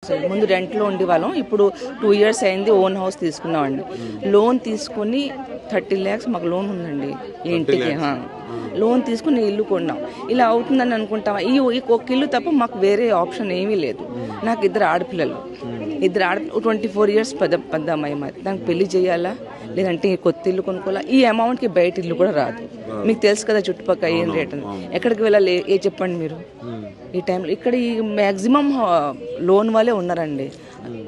అసలు ముందు రెంట్లో ఉండేవాళ్ళం, ఇప్పుడు 2 years అయింది ఓన్ హౌస్ తీసుకున్నామండి. లోన్ తీసుకుని 30 lakhs మాకు లోన్ ఉందండి ఈ ఇంటికి. లోన్ తీసుకుని ఇల్లు కొన్నాం. ఇలా అవుతుందని అనుకుంటామా? ఈ ఒక ఇల్లు తప్ప మాకు వేరే ఆప్షన్ ఏమీ లేదు. నాకు 2 ఆడపిల్లలు, 24 years పెద్ద అమ్మాయి. మరి దానికి పెళ్లి చేయాలా, లేదంటే కొత్త ఇల్లు కొనుక్కోవాలా? ఈ అమౌంట్కి బయట ఇల్లు కూడా రాదు. మీకు తెలుసు కదా చుట్టుపక్కల ఏం రేట్ అని. ఎక్కడికి వెళ్ళాలి చెప్పండి మీరు ఈ టైంలో? ఇక్కడ ఈ మ్యాక్సిమం లోన్ వాళ్ళే ఉన్నారండి.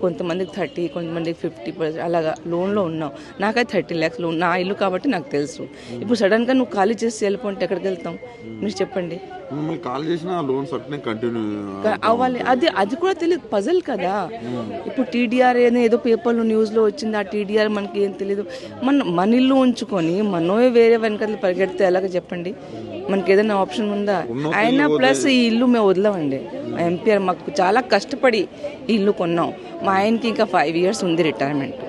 కొంతమందికి 30, కొంతమందికి 50% అలాగా లోన్లో ఉన్నాం. నాకైతే 30 lakhs లోన్, నా ఇల్లు కాబట్టి నాకు తెలుసు. ఇప్పుడు సడన్గా నువ్వు ఖాళీ చేసి వెళ్ళిపోతే ఎక్కడికి వెళ్తాం మీరు చెప్పండి? అవ్వాలి, అది కూడా తెలియదు, పజల్ కదా. ఇప్పుడు టీడీఆర్ ఏదో పేపర్లో న్యూస్లో వచ్చింది, ఆ టీడీఆర్ మనకి ఏం తెలియదు. మన ఇల్లు ఉంచుకొని మనమే వేరే వెనకాల పరిగెడితే ఎలాగ చెప్పండి? మనకి ఏదైనా ఆప్షన్ ఉందా? అయినా ప్లస్ ఈ ఇల్లు మేము వదలమండి. ఎంపీఆర్ మాకు చాలా కష్టపడి ఈ ఇల్లు కొన్నాం. మా ఆయనకి ఇంకా 5 years ఉంది రిటైర్మెంట్.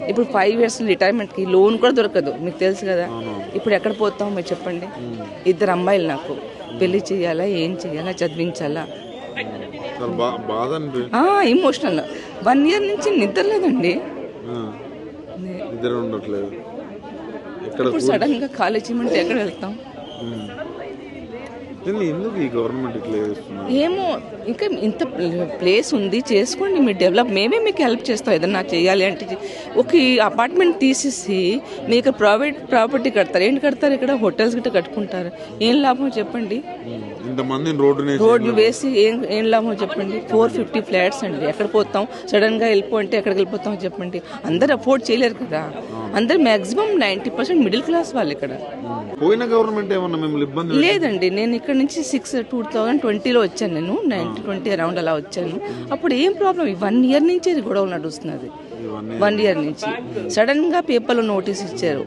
ఇప్పుడు 5 years రిటైర్మెంట్కి లోన్ కూడా దొరకదు, మీకు తెలుసు కదా. ఇప్పుడు ఎక్కడ పోతాం మీరు చెప్పండి? 2 అమ్మాయిలు, నాకు పెళ్లి చేయాలా, ఏం చేయాలా, చదివించాలా? ఇమోషనల్. 1 year నుంచి నిద్ర లేదండి. ఇప్పుడు సడన్ గా ఖాళీ చేయమంటే ఎక్కడ వెళ్తాం? ఏమో, ఇంకా ఇంత ప్లేస్ ఉంది, చేసుకోండి మీరు డెవలప్, మేమే మీకు హెల్ప్ చేస్తాం. ఏదన్నా చేయాలి అంటే ఒక అపార్ట్మెంట్ తీసేసి మీకు ప్రైవేట్ ప్రాపర్టీ కడతారు. ఏంటి కడతారు? ఇక్కడ హోటల్స్ గిట్ట కట్టుకుంటారు. ఏం లాభం చెప్పండి? రోడ్లు వేసి ఏం లాభం చెప్పండి? 450 flats అండి. ఎక్కడ పోతాం? సడన్ గా వెళ్ళిపోతే ఎక్కడికి వెళ్ళిపోతాం చెప్పండి? అందరు అఫోర్డ్ చేయలేరు కదా. అందరు మాక్సిమం 90% మిడిల్ క్లాస్ వాళ్ళు ఇక్కడ. పోయిన గవర్నమెంట్ ఏమన్నా మిమ్మల్ని ఇబ్బంది లేదండి. నేను ఇక్కడ నుంచి 2020లో వచ్చాను. నేను 1920 అరౌండ్ అలా వచ్చాను. అప్పుడు ఏం ప్రాబ్లం? 1 year నుంచి గొడవలు నడుస్తున్నది. 1 year నుంచి సడన్ గా పేపర్లో నోటీస్ ఇచ్చారు.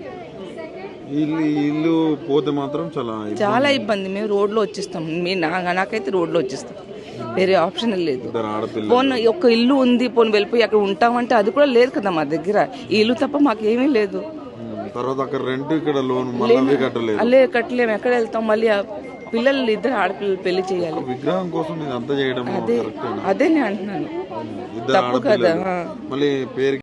ఇల్లు పోతే మాత్రం చాలా ఇబ్బంది. మేము రోడ్లో వచ్చేస్తాం. నాకైతే రోడ్లో వచ్చేస్తాం, వేరే ఆప్షన్ లేదు. పోన్ ఒక ఇల్లు ఉంది, పోన్ వెళ్ళిపోయి అక్కడ ఉంటామంటే అది కూడా లేదు కదా మా దగ్గర. ఈ ఇల్లు తప్ప మాకేమీ లేదు. కట్టలేము. ఎక్కడ వెళ్తాం? మళ్ళీ పిల్లలు 2 ఆడపిల్లలు పెళ్లి చేయాలి. విగ్రహం కోసం అదే నేను అంటున్నాను, తప్పు కదా.